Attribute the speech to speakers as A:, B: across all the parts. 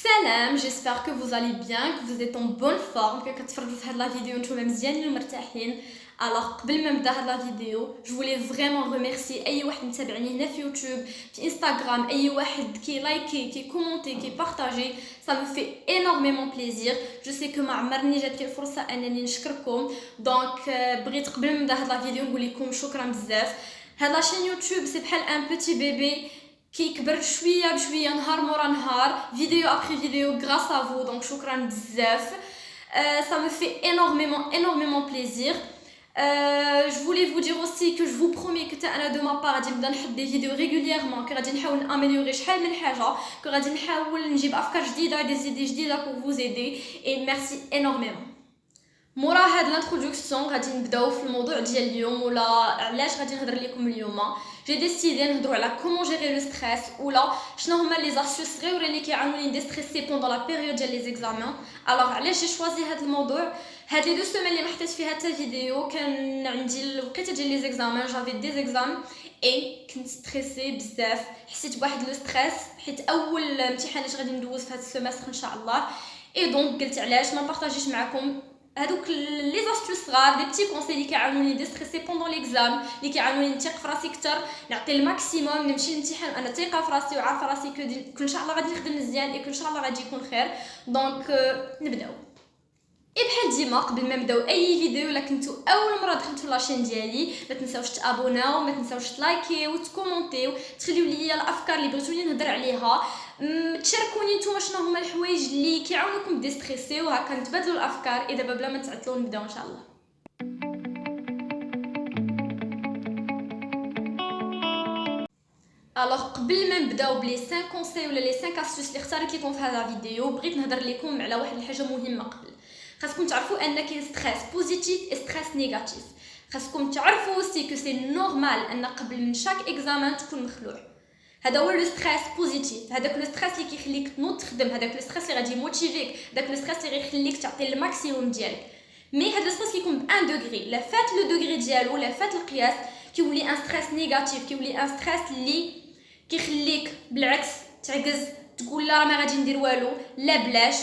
A: Salam, j'espère que vous allez bien, que vous êtes en bonne forme, que كتفرجوا في هاد لا فيديو نتوما مزيانين ومرتاحين. Alors قبل ما نبدا هاد لا فيديو je voulais vraiment remercier اي واحد متابعني هنا في يوتيوب في انستغرام، اي واحد كي لايكي كي كومونتي كي بارطاجي، ça me fait énormément plaisir. Je sais que ما عمرني جاتني الفرصه انني نشكركم. دونك بغيت قبل ما نبدا هاد لا فيديو نقول لكم شكرا بزاف. هاد لاشين يوتيوب سي بحال ان بوتي بيبي كيكبر شويه بشويه نهار مورا نهار فيديو ابري فيديو grâce à vous, donc شكرا بزاف. Ça me fait énormément plaisir. Je voulais vous dire aussi que je vous promets que انا de ma part غادي نبدا نحط des vidéos régulièrement, que غادي نحاول نامéliorer شحال من حاجه, que غادي نحاول نجيب افكار جديده des idées جديده pour vous aider et merci énormément. مورا هاد الانترودكسيون غادي نبداو في الموضوع ديال اليوم ولا علاش غادي نهضر لكم اليوم. جي ديسيدي نهضروا على كومون جيري لو ستريس ولا شنو هما لي زاستيوس صغيورين اللي كيعاونوني ندستريسي بوندون لا بيريود ديال لي زيكزامان. الوغ علاش جي شوازي هاد الموضوع؟ هاد لي دو سيمين اللي ما حطيت فيها حتى فيديو كان عندي الوقيته ديال لي زيكزامان، جافي دي زيكزام اي كنت ستريسي بزاف، حسيت بواحد لو ستريس حيت اول امتحانات غادي ندوز في هاد السيمستر ان شاء الله. اي دونك قلت علاش ما نبارطاجيش معكم هادوك لي زاستيوس صغار، دي بتي كونساي اللي كيعاونوني ديستريسي بوندون ليكزام، اللي كيعاونوني نثيق في راسي اكثر، نعطي الماكسيموم، نمشي للامتحان انا ثقه في راسي وعارفه راسي كو ان شاء الله غادي نخدم مزيان اي كو ان شاء الله غادي يكون خير. دونك نبداو. اي بحال ديما قبل ما نبداو اي فيديو الا كنتو اول مره دخلتوا لاشين ديالي ما تنساوش تابوناو، ما تنساوش تلايكيو وتكومونتيو، تخليو لي الافكار اللي بغيتوني نهضر عليها، تشاركوني نتوما شنو هما الحوايج اللي كيعاونوكم ديستريسي وهكا نتبادلوا الافكار. اذا بلا ما تعطلوا نبداو ان شاء الله. الوغ قبل ما نبداو بلي 5 كونساي ولا لي 5 اسيوس اللي اختاريت لكم في هذا الفيديو، بغيت نهضر لكم على واحد الحاجه مهمه. قبل خاصكم تعرفوا ان كاين ستريس بوزيتيف و ستريس نيجاتيف. خاصكم تعرفوا اوسي كو سي نورمال ان قبل من شاك اكزامان تكون مخلوع. هذا هو لو ستريس بوزيتيف، هذاك لو ستريس اللي كيخليك تنوض تخدم، هذاك لو ستريس اللي غادي يموتيفيك، داك لو ستريس اللي غيخليك تعطي الماكسيموم ديالك. مي هذا لو ستريس كيكون ب 1 دوغري، لا فات لو دوغري ديالو لا فات القياس كيولي ان ستريس نيجاتيف، كيولي ان ستريس اللي كيخليك بالعكس تعجز، تقول لا راه ما غادي ندير والو، لا بلاش،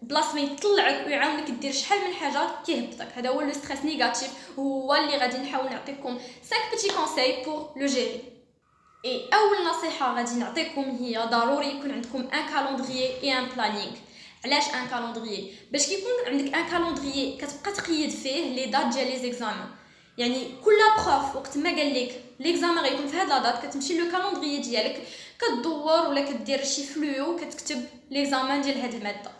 A: بلاص ما يطلعك ويعاونك دير شحال من حاجه كيهبطك. هذا هو لو ستريس نيجاتيف، وهو اللي غادي نحاول نعطيكم 5 بيتي كونساي بور لو جيري. اي اول نصيحه غادي نعطيكم هي ضروري يكون عندكم ان كالندريي اي ان بلانينغ. علاش ان كالندريي؟ باش كيكون عندك ان كالندريي كتبقى تقيد فيه لي دات ديال لي زيكزامان. يعني كل بروف وقت ما قال لك ليكزامان غيكون في هاد لا دات كتمشي لو كالندريي ديالك كدور ولا كدير شي فلو كتكتب ليكزامان ديال هاد الماده.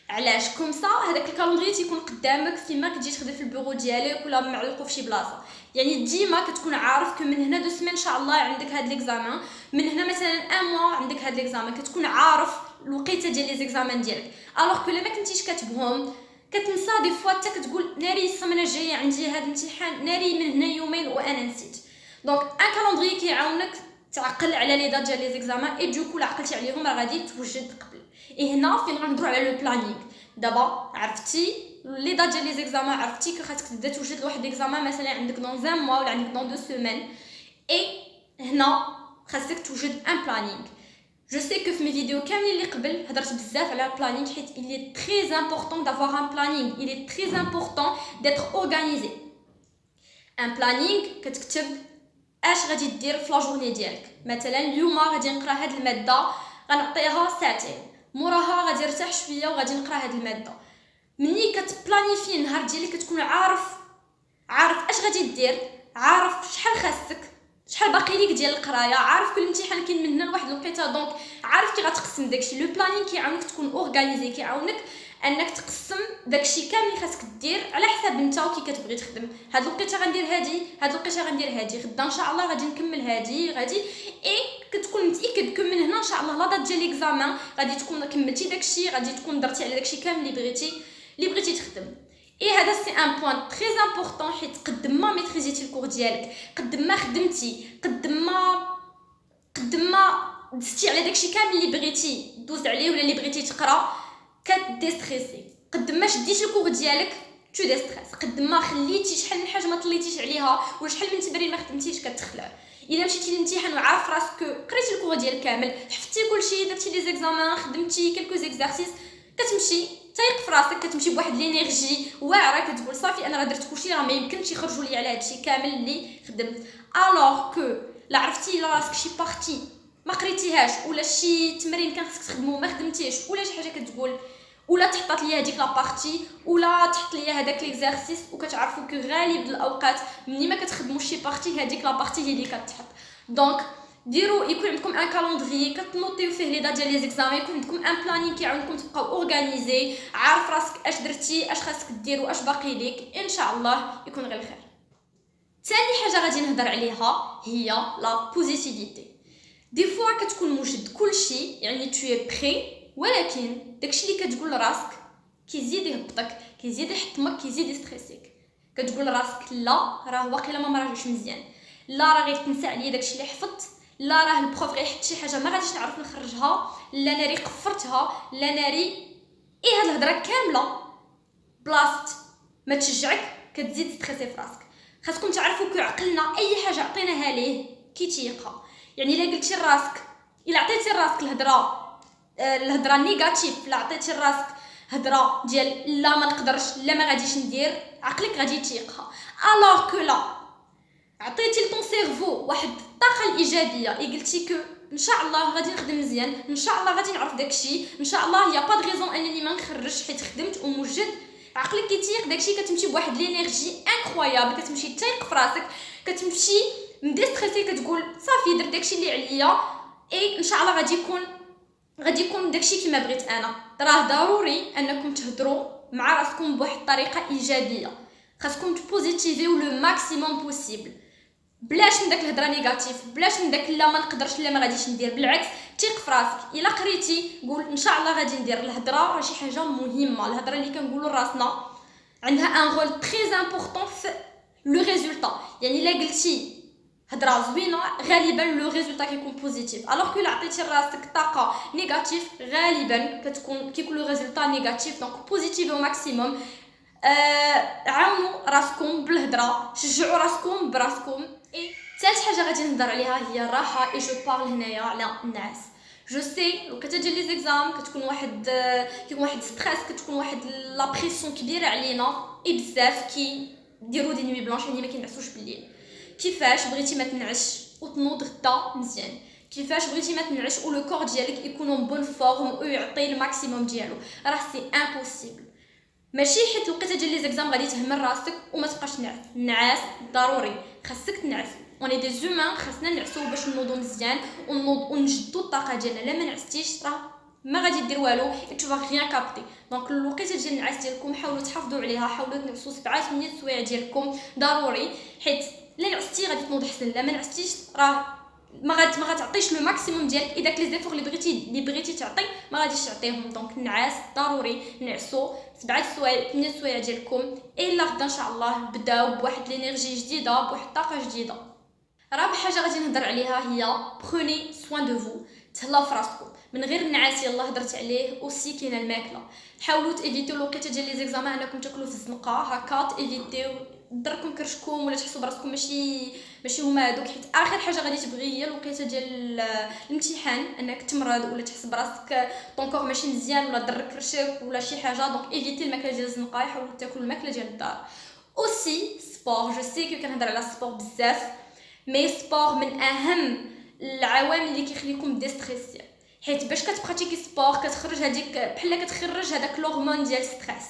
A: علاش كومسا هذاك الكالندري تيكون قدامك فيما كتجي تخدم في البيرو ديالك ولا معلقو في شي بلاصه. يعني ديما كتكون عارف كو من هنا 2 سيمين ان شاء الله عندك هاد ليكزامان، من هنا مثلا 1 موا عندك هاد ليكزامان، كتكون عارف الوقيته ديال لي زيكزامان ديالك. الوغ كو لا ما كنتيش كاتبهم كتنسى دي فوا حتى كتقول ناري السمانه الجايه عندي هاد الامتحان، ناري من هنا يومين وانا نسيت. دونك ان كالندري كيعاونك تعقل على لي دات ديال لي زيكزامان اي دوكو لا عقلتي عليهم راه غادي توجد قبل. اي هنا فين غنهضروا على لو بلانينغ. دابا عرفتي لي دات ديال لي زيكزامان، عرفتي كو خاصك تبدا توجد لواحد ليكزامان مثلا عندك دون 1 موا ولا عندك دون 2 سيمين، اي هنا خاصك توجد ان بلانينغ. Je sais que في mes vidéos كاملين اللي قبل هضرت بزاف على البلانينغ حيت il est très important d'avoir un planning, il est très important d'être organisé. un planning كتكتب اش غادي دير في لا جورني ديالك. مثلا اليوم غادي نقرا هاد الماده غنعطيها ساعتين، موراها غادي نرتاح شويه وغادي نقرا هاد الماده. مني كتبلانيفي النهار ديالك كتكون عارف اش غادي دير، عارف شحال خاصك، شحال باقي ليك ديال القرايه، عارف كل امتحان كاين من هنا لواحد الوقيته، دونك عارف كي غتقسم داكشي. لو بلانينغ كيعاونك تكون اورغانيزي، كيعاونك انك تقسم داكشي كامل اللي خاصك دير على حساب انت وكي كتبغي تخدم. هاد الوقيته غندير هادي، هاد الوقيته غندير هادي، غدا ان شاء الله غادي نكمل هادي غادي، اي كتكون متاكد كون من هنا ان شاء الله لا دات ديال ليكزامان غادي تكون كملتي داكشي، غادي تكون درتي على داكشي كامل اللي بغيتي تخدم. اي هذا سي ان بوين تري امبورطون، حيت قد ما ميتريزيتي الكور ديالك، قد ما خدمتي، قد ما دزتي على داكشي كامل اللي بغيتي دوز عليه ولا اللي بغيتي تقرا كتديستريسي. قد ما شديتي الكور ديالك تو دي ستريس قد ما خليتي شحال من حاجه ما طليتيش عليها ولا شحال من تمرين ما خدمتيش كتخلع. الا مشيتي للامتحان وعارف راسك قريتي الكور ديال كامل حفظتي كلشي درتي لي زيكزامان خدمتي كلكو زيكزارسيس كتمشي تايق في راسك كتمشي بواحد لينيرجي واعره كتقول صافي انا راه درت كلشي راه ما يمكنش يخرجوا لي على هادشي كامل اللي خدمت. الوغ كو لا عرفتي لا راسك شي بارتي ما قريتيهاش ولا شي تمرين كان خصك تخدمو ما خدمتيش ولا شي حاجه كتقول ولا تحطات ليا هذيك لا بارتي ولا تحط ليا هذاك ليكزارسيس وكتعرفوا كو غالب الاوقات ملي ما كتخدموش شي بارتي هذيك لا بارتي هي اللي كتحط. دونك ديروا يكون عندكم ان كالندري كتنوطيو فيه لي دات ديال لي زيكزام يكون عندكم ان بلانين كيعاونكم تبقاو اورغانيزي عارف راسك اش درتي اش خاصك دير واش باقي ليك ان شاء الله يكون غير الخير. ثاني حاجه غادي نهضر عليها هي لا بوزيتيفيتي. دي فوا كتكون موجد كلشي يعني تو بري ولكن داكشي اللي كتقول لراسك كيزيد يهبطك كيزيد يحطمك كيزيد يستريسيك. كتقول لراسك لا راه واقيلا ما مراجعش مزيان لا راه غير تنسى عليا داكشي اللي حفظت لا راه البروف غيحط شي حاجه ما غاديش نعرف نخرجها لا ناري قفرتها لا ناري هاد الهضره كامله بلاصت ما تشجعك كتزيد ستريسي في راسك. خاصكم تعرفوا كو عقلنا اي حاجه عطيناها ليه كيتيقها. يعني الا قلتي لراسك الا عطيتي لراسك الهضره نيجاتيف لا عطيتي لراسك هضره ديال لا ما نقدرش لا ما غاديش ندير عقلك غادي يتيقها. الوغ كو لا عطيتي لطون سيرفو واحد الطاقه الايجابيه قلتي كو ان شاء الله غادي نخدم مزيان ان شاء الله غادي نعرف داكشي ان شاء الله يا با د ريزون انني ما نخرجش حيت خدمت وموجد عقلك كيتيق داكشي كتمشي بواحد لينيرجي انكرويابل كتمشي تايق في راسك كتمشي مديستريسي كتقول صافي درت داكشي اللي عليا اي ان شاء الله غادي يكون داكشي كما بغيت انا. راه ضروري انكم تهضروا مع راسكم بواحد الطريقه ايجابيه خاصكم تبوزيتيفيو لو ماكسيموم بوسيبل بلاش من داك الهضره نيجاتيف بلاش من داك لا ما نقدرش لا ما غاديش ندير. بالعكس تيق في راسك الا قريتي قول ان شاء الله غادي ندير. الهضره راه شي حاجه مهمه الهضره اللي كنقولوا لراسنا عندها ان رول تري امبورطون في لو ريزولطا. يعني الا قلتي هضره زوينه غالبا لو ريزولطا كيكون بوزيتيف الوغ كو الا عطيتي لراسك طاقه نيجاتيف غالبا كيكون لو ريزولطا نيجاتيف. دونك بوزيتيف او ماكسيموم عاونوا راسكم بالهضره شجعوا راسكم براسكم. ثالث حاجه غادي نهضر عليها هي الراحه. اي جو بارل هنايا على النعاس. جو سي لو كتجي لي زيكزام كتكون كيكون واحد ستريس كتكون واحد لا بريسيون كبيره علينا بزاف ديروا دي نوي بلانش يعني ما كينعسوش بالليل. كيفاش بغيتي ما تنعش وتنوض غدا مزيان كيفاش بغيتي ما تنعش ولو كور ديالك يكون اون بون فورم ويعطي الماكسيموم ديالو راه سي امبوسيبل. ماشي حيت لقيتي ديال لي زيكزام غادي تهمل راسك وما تبقاش تنعس. النعاس ضروري خاصك تنعس اوني دي زومان خاصنا نعسو باش نوضو مزيان ونجدو الطاقه ديالنا. لا ما نعستيش راه ما غادي دير والو تو فا غيان كابتي. دونك الوقيته ديال النعاس ديالكم حاولوا تحافظوا عليها حاولوا تنعسوا 7-8 سوايع ديالكم ضروري حيت لا نعستي غادي تنوض حسن لا ما نعستيش راه ما غاتعطيش لو ماكسيموم ديالك اذاك لي زيفور اللي بغيتي تعطي ما غاديش تعطيهم. دونك النعاس ضروري نعسوا 7 سوايع 8 سوايع ديالكم الا غدا ان شاء الله بداو بواحد لينيرجي جديده بواحد الطاقه جديده. رابع حاجه غادي نهضر عليها هي بروني سوان دو فو. تهلاو في راسكم من غير النعاس يلاه هضرت عليه اوسي كاينه الماكله. حاولوا تيفيتيو الوقيته ديال لي زيكزامان انكم تاكلوا في الزنقه هكا تيفيتيو دركم كرشكم ولا تحسوا براسكم ماشي هما هذوك حيت اخر حاجه غادي تبغي هي الوقيته ديال الامتحان انك تمرض ولا تحس براسك طونكور ماشي مزيان ولا ضرك كرشك ولا شي حاجه. دونك ايفيتي الماكله ديال الزنقه حاولوا تاكلوا الماكله ديال الدار. اوسي سبور جو سي كو كنهضر على سبور بزاف مي سبور من اهم العوامل اللي كيخليكم ديستريسي حيت باش كتبراتيكي سبور كتخرج هذيك بحال كتخرج هذاك الهرمون ديال ستريس.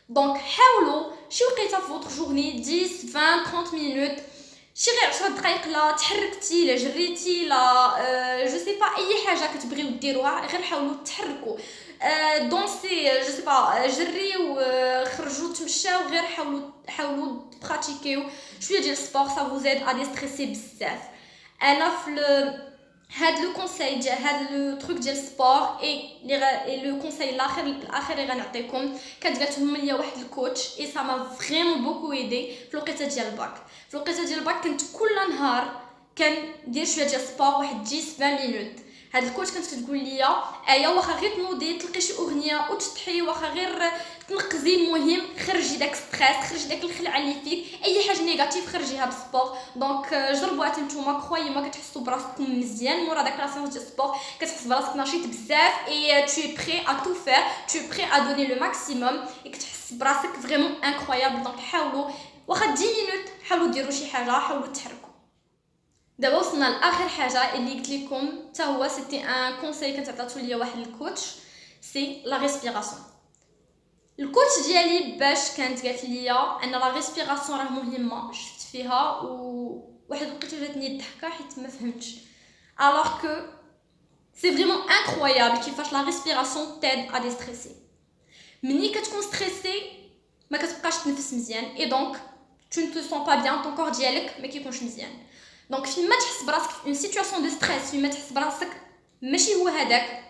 A: دونك حاولوا شي وقيته في فوتر جورني 10 20 30 مينوت شي غير 10 دقائق لا تحركتي لا جريتي لا جو سي با اي حاجه كتبغيو ديروها غير حاولوا تحركوا دونسي جو سي با جريو خرجوا تمشاو غير حاولوا براتيكيو شويه ديال السبور سا فو زيد ا ديستريسي بزاف. انا في هاد لو كونساي ديال هاد لو تروك ديال السبور اي لو كونساي الاخر اللي غنعطيكم كانت قالتهم ليا واحد الكوتش اي سا ما فريمون بوكو ايدي في الوقيته ديال الباك. في الوقيته ديال الباك كنت كل نهار كندير شويه ديال السبور واحد 10 20 مينوت. هاد الكوتش كانت كتقول لي ايا واخا غير تنوضي تلقي شي اغنيه وتضحي، واخا غير تنقزي، المهم خرجي داك ستريس، خرجي داك الخلعه اللي فيك، اي حاجه نيجاتيف خرجيها بالسبور. دونك جربوها نتوما، كروي ما كتحسوا براسكم مزيان مورا داك لا سيونس دو سبور، كتحس براسك نشيط بزاف اي tu es prêt à tout faire, tu es prêt à donner le maximum et كتحس براسك فريمون انكرويابل. دونك حاولوا واخا 10 مينوت حاولوا ديروا شي حاجه، حاولوا تحركوا. دابا وصلنا لاخر حاجه اللي قلت لكم حتى هو سيتي ان كونساي كانت عطاتو ليا واحد الكوتش، سي لا ريسبيراسيون. الكوتش ديالي باش كانت قالت ليا ان لا ريسبيراسيون راه مهمه، شفت فيها وواحد الوقيته جاتني الضحكه حيت ما فهمتش. alors que c'est vraiment incroyable كيفاش لا ريسبيراسيون تاد ا ديستريسي. ملي كتكون ستريسي ما كتبقاش تنفس مزيان اي دونك tu ne te sens pas bien, ton corps ديالك ما كيكونش مزيان. دونك فين ما تحس براسك في اون سيتوياسيون دو ستريس، فين ما تحس براسك ماشي هو هذاك،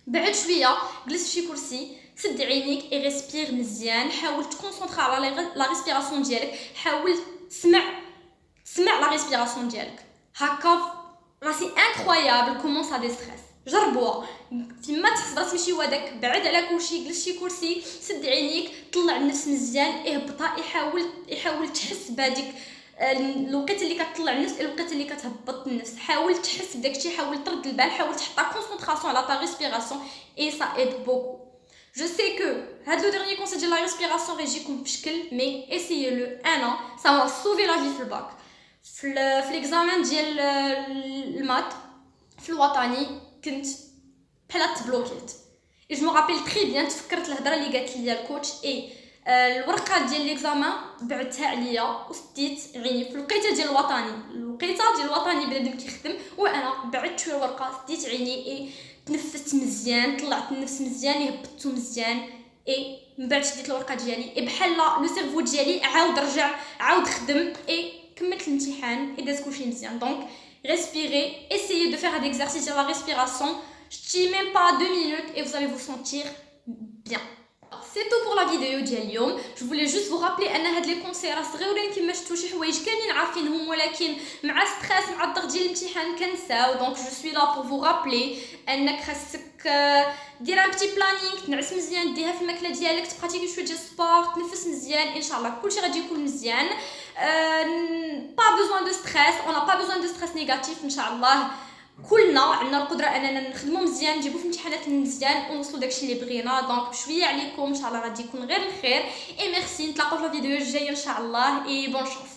A: بعد شويه جلس في شي كرسي، سد عينيك اي ريسبير مزيان، حاول تكونسونطرا على لا ريسبيراسيون ديالك، حاول تسمع لا ريسبيراسيون ديالك هكا. راسي انكرويابل كومون سا دي ستريس. جربوها فين ما تحس براسك ماشي هو داك، بعد على كلشي، جلس شي كرسي، سد عينيك، طلع النفس مزيان، اهبطها، يحاول تحس بهذيك الوقيته اللي كتطلع النفس، الوقيته اللي كتهبط النفس، حاول تحس بداكشي، حاول ترد البال، حاول تحط كونسونطراسيون على تا ريسبيراسيون اي سا ايد بوكو. جو سي كو هاد لو ديرني كونسيل ديال لا ريسبيراسيون غيجيكم بشكل، مي اسيي لو انا سا ما سوفي لا في الباك. في ليكزامان ديال المات في الوطني كنت بحال تبلوكيت، اي جو مو رابيل تري بيان، تفكرت الهضره اللي قالت لي الكوتش اي الورقه ديال ليكزامان بعتها عليا وسديت عيني في الوقيته ديال الوطني بنادم كيخدم، وانا بعت شويه الورقه، سديت عيني اي تنفست مزيان، طلعت النفس مزيان، هبطتو مزيان، اي من بعد شديت الورقه ديالي اي بحال لو سيرفو ديالي عاود خدم اي كملت الامتحان اي داز كلشي مزيان. دونك respirez, essayez de faire un exercice sur la respiration, je dis même pas 2 minutes et vous allez vous sentir bien. C'est tout pour la vidéo ديال اليوم. Je voulais juste vous rappeler ان هاد لي كونساي راه صغيورين كيما شفتوا، شي حوايج كاملين عارفينهم، ولكن مع ستريس مع الضغط ديال الامتحان كنساو. دونك جو سوي لا بور فو رابلي انك خاصك دير ان بتي بلانينغ، تنعس مزيان، ديها في الماكله ديالك، تبراتيكي شويه ديال سبور، تنفس مزيان، ان شاء الله كلشي غادي يكون مزيان. با بوزوان دو ستريس، اون با بوزوان دو ستريس نيجاتيف، ان شاء الله كلنا عندنا القدره اننا نخدموا مزيان، نجيبوا في الامتحانات مزيان ونوصلوا داكشي اللي بغينا. دونك بشويه عليكم ان شاء الله غادي يكون غير الخير. اي ميرسي، نتلاقاو في الفيديو الجايه ان شاء الله، اي بون شانس.